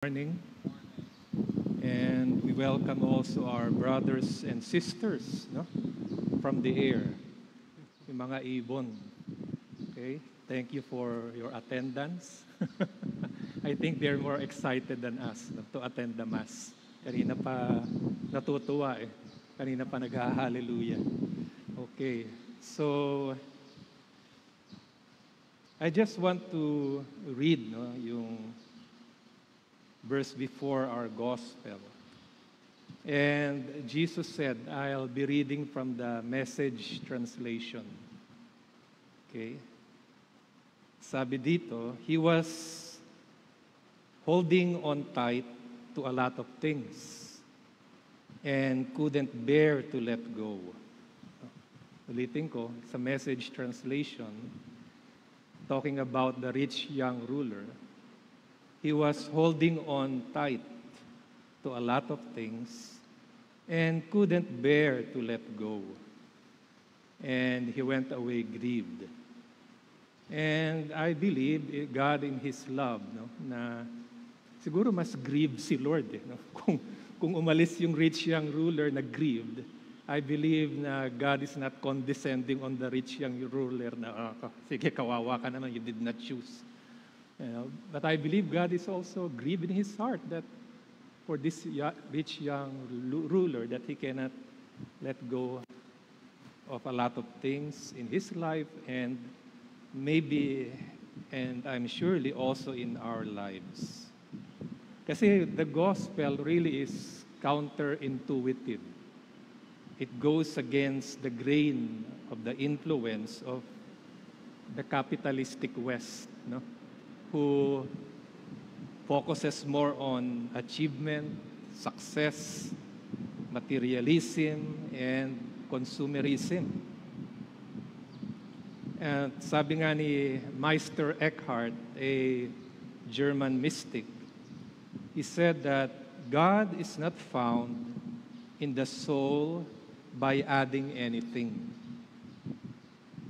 Morning, and we welcome also our brothers and sisters, no, from the air, yung mga ibon. Okay, thank you for your attendance. I think they're more excited than us, no, to attend the Mass. Kanina pa natutuwa eh. Kanina pa nagha-hallelujah. Okay, so I just want to read, no, yung verse before our gospel. And Jesus said, I'll be reading from the Message translation. Okay? Sabi dito, he was holding on tight to a lot of things and couldn't bear to let go. Ulitin ko, sa Message translation, talking about the rich young ruler, he was holding on tight to a lot of things and couldn't bear to let go. And he went away grieved. And I believe God in His love, no, na siguro mas grieved si Lord. No? Kung umalis yung rich young ruler na grieved, I believe na God is not condescending on the rich young ruler na, sige, kawawa ka naman, you did not choose. But I believe God is also grieved in His heart that for this rich young ruler that he cannot let go of a lot of things in his life and maybe, and I'm surely also in our lives. Kasi the gospel really is counterintuitive. It goes against the grain of the influence of the capitalistic West, no? Who focuses more on achievement, success, materialism, and consumerism. And sabi nga ni Meister Eckhart, a German mystic, he said that God is not found in the soul by adding anything,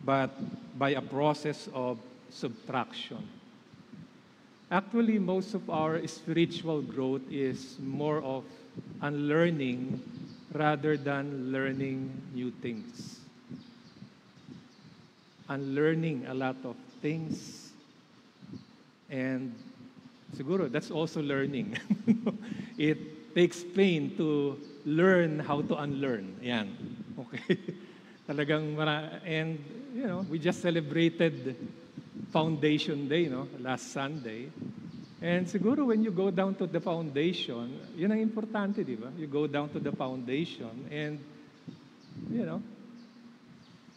but by a process of subtraction. Actually, most of our spiritual growth is more of unlearning rather than learning new things. Unlearning a lot of things, and siguro that's also learning. It takes pain to learn how to unlearn. Yan. Okay. Talagang and we just celebrated Foundation Day, no, last Sunday. And siguro when you go down to the foundation, yun ang importante, di ba? You go down to the foundation and,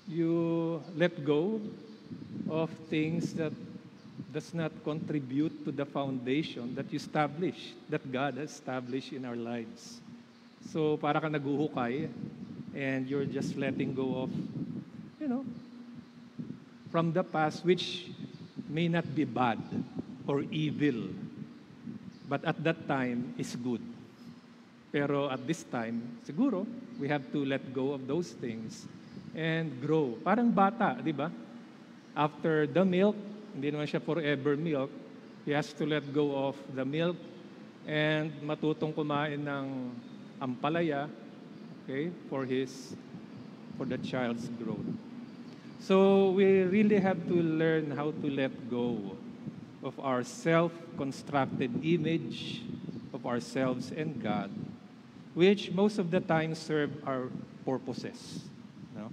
you let go of things that does not contribute to the foundation that you established, that God has established in our lives. So para ka naguhukay and you're just letting go of, from the past, which may not be bad or evil, but at that time is good. Pero at this time, siguro, we have to let go of those things and grow. Parang bata, di ba? After the milk, hindi naman siya forever milk, he has to let go of the milk and matutong kumain ng ampalaya, okay, for the child's growth. So we really have to learn how to let go of our self-constructed image of ourselves and God, which most of the time serve our purposes. No?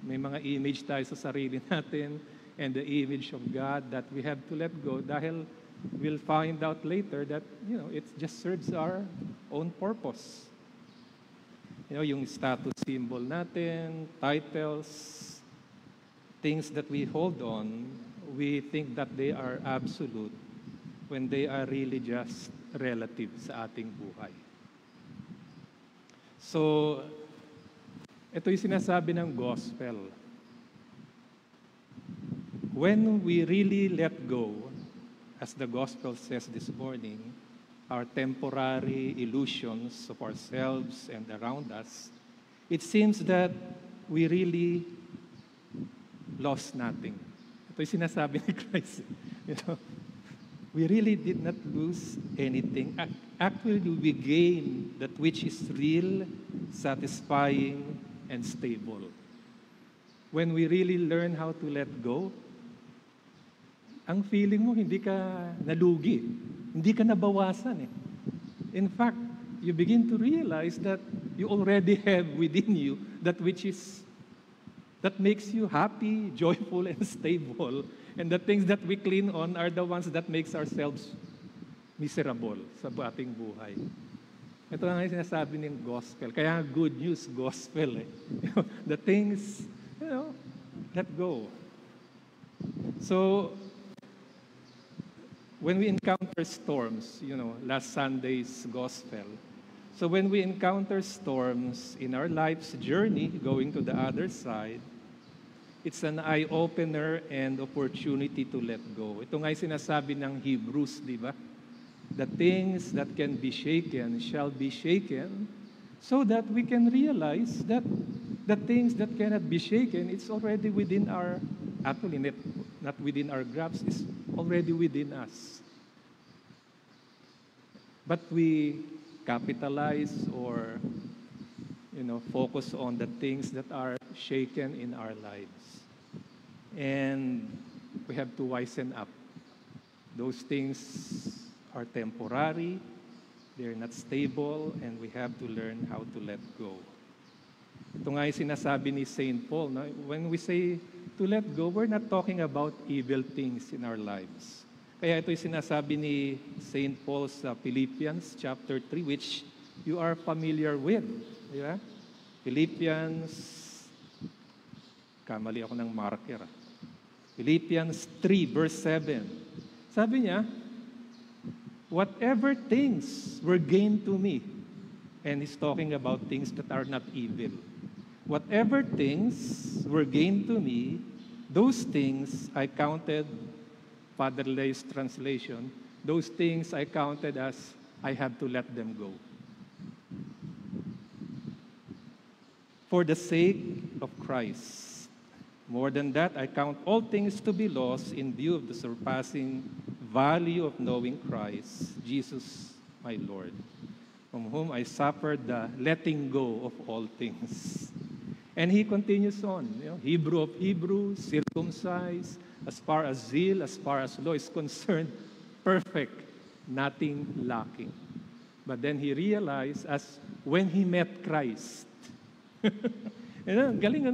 May mga image tayo sa sarili natin and the image of God that we have to let go dahil we'll find out later that, it just serves our own purpose. Yung status symbol natin, titles, things that we hold on, we think that they are absolute when they are really just relative sa ating buhay. So, ito yung sinasabi ng gospel. When we really let go, as the gospel says this morning, our temporary illusions of ourselves and around us, it seems that we really lost nothing. Ito yung sinasabi ni Christ. we really did not lose anything. Actually, we gain that which is real, satisfying, and stable. When we really learn how to let go, ang feeling mo hindi ka nalugi, hindi ka nabawasan eh. In fact, you begin to realize that you already have within you that which is that makes you happy, joyful, and stable. And the things that we cling on are the ones that makes ourselves miserable sa ating buhay. Ito nga yung sinasabi ng gospel. Kaya good news, gospel eh. The things, let go. So, when we encounter storms, last Sunday's gospel. So when we encounter storms in our life's journey, going to the other side, it's an eye-opener and opportunity to let go. Ito nga yung sinasabi ng Hebrews, di ba? The things that can be shaken shall be shaken, so that we can realize that the things that cannot be shaken, it's already within our, actually not within our grasp, it's already within us. But we capitalize or focus on the things that are shaken in our lives. And we have to wisen up. Those things are temporary, they're not stable, and we have to learn how to let go. Ito nga yung sinasabi ni St. Paul. No? When we say to let go, we're not talking about evil things in our lives. Kaya ito yung sinasabi ni St. Paul sa Philippians chapter 3, which you are familiar with. Di ba? Philippians, kamali ako ng marker. Philippians 3, verse 7. Sabi niya, whatever things were gained to me, and he's talking about things that are not evil. Whatever things were gained to me, those things I counted, Father Lay's translation, those things I counted as I have to let them go. For the sake of Christ. More than that, I count all things to be lost in view of the surpassing value of knowing Christ, Jesus my Lord, from whom I suffered the letting go of all things. And he continues on, Hebrew of Hebrews, circumcised, as far as zeal, as far as law is concerned, perfect, nothing lacking. But then he realized as when he met Christ, galing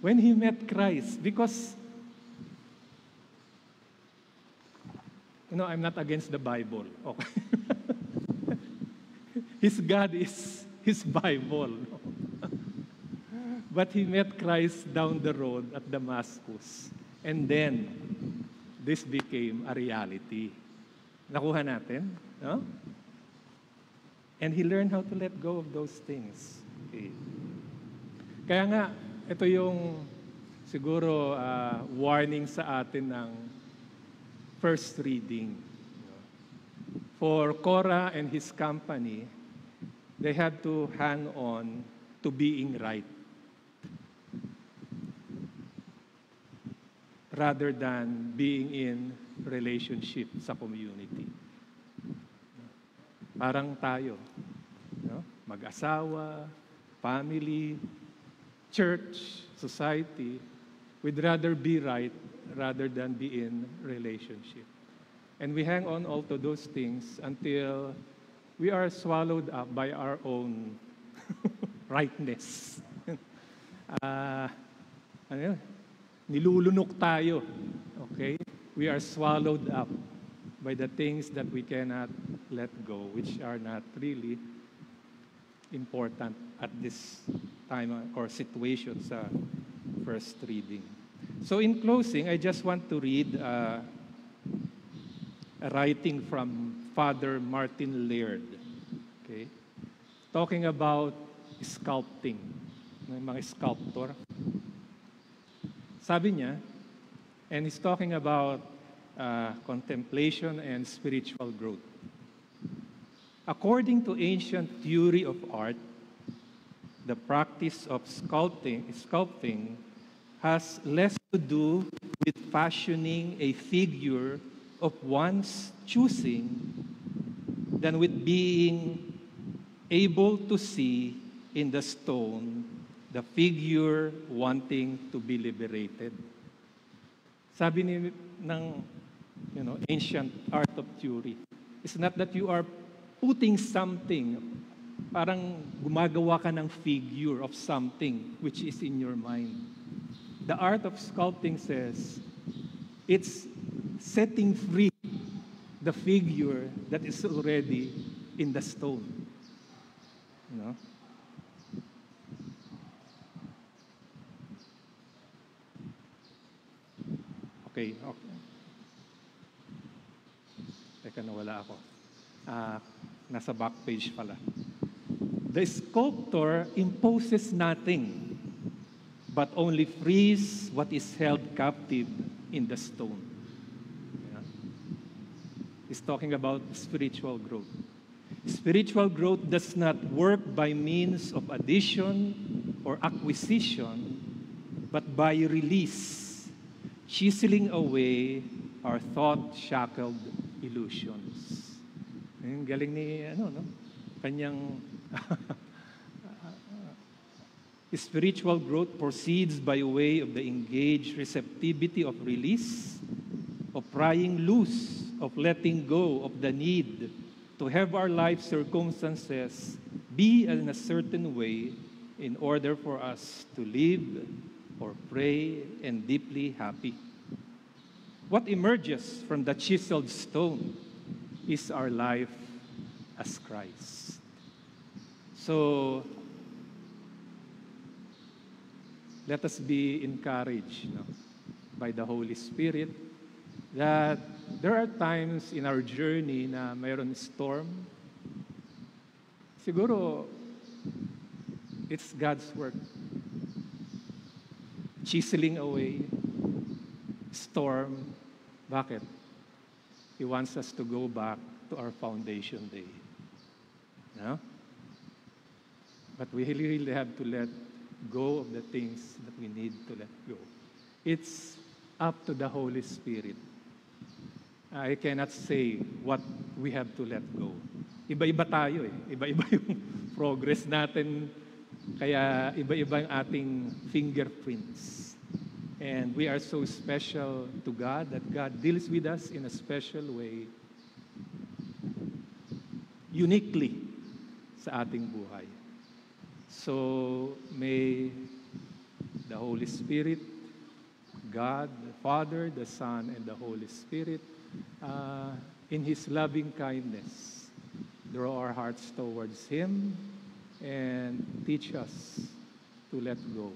when he met Christ, because I'm not against the Bible. Okay. His God is his Bible. No? But he met Christ down the road at Damascus. And then, this became a reality. Nakuha natin? No? And he learned how to let go of those things. Okay. Kaya nga, ito yung siguro warning sa atin ng first reading. For Korah and his company, they had to hang on to being right rather than being in relationship sa community. Parang tayo, mag-asawa, family, church, society, we'd rather be right rather than be in relationship. And we hang on all to those things until we are swallowed up by our own rightness. Nilulunok tayo. Okay? We are swallowed up by the things that we cannot let go, which are not really important at this time or situation sa first reading. So in closing, I just want to read a writing from Father Martin Laird, okay? Talking about sculpting, mga sculptor. Sabi niya, and he's talking about contemplation and spiritual growth. According to ancient theory of art, the practice of sculpting has less to do with fashioning a figure of one's choosing than with being able to see in the stone the figure wanting to be liberated. Sabi ng ancient art of theory, it's not that you are putting something, parang gumagawa ka ng figure of something which is in your mind. The art of sculpting says, it's setting free the figure that is already in the stone. Okay. Teka, nawala ako. Nasa back page pala. The sculptor imposes nothing, but only frees what is held captive in the stone. He's talking about spiritual growth. Spiritual growth does not work by means of addition or acquisition, but by release, chiseling away our thought-shackled illusions. Ang galing ni, kanyang spiritual growth proceeds by way of the engaged receptivity of release, of prying loose, of letting go of the need to have our life circumstances be in a certain way in order for us to live or pray and deeply happy. What emerges from the chiseled stone is our life as Christ. So, let us be encouraged by the Holy Spirit that there are times in our journey na mayroon storm. Siguro, it's God's work. Chiseling away, storm. Bakit? He wants us to go back to our foundation day. No? But we really have to let go of the things that we need to let go. It's up to the Holy Spirit. I cannot say what we have to let go. Iba-iba tayo eh. Iba-iba yung progress natin. Kaya iba-iba yung ating fingerprints. And we are so special to God that God deals with us in a special way, uniquely sa ating buhay. So may the Holy Spirit, God, the Father, the Son, and the Holy Spirit, in His loving kindness, draw our hearts towards Him and teach us to let go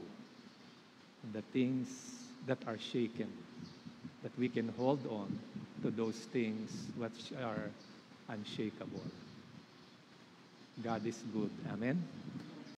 of the things that are shaken, that we can hold on to those things which are unshakable. God is good. Amen.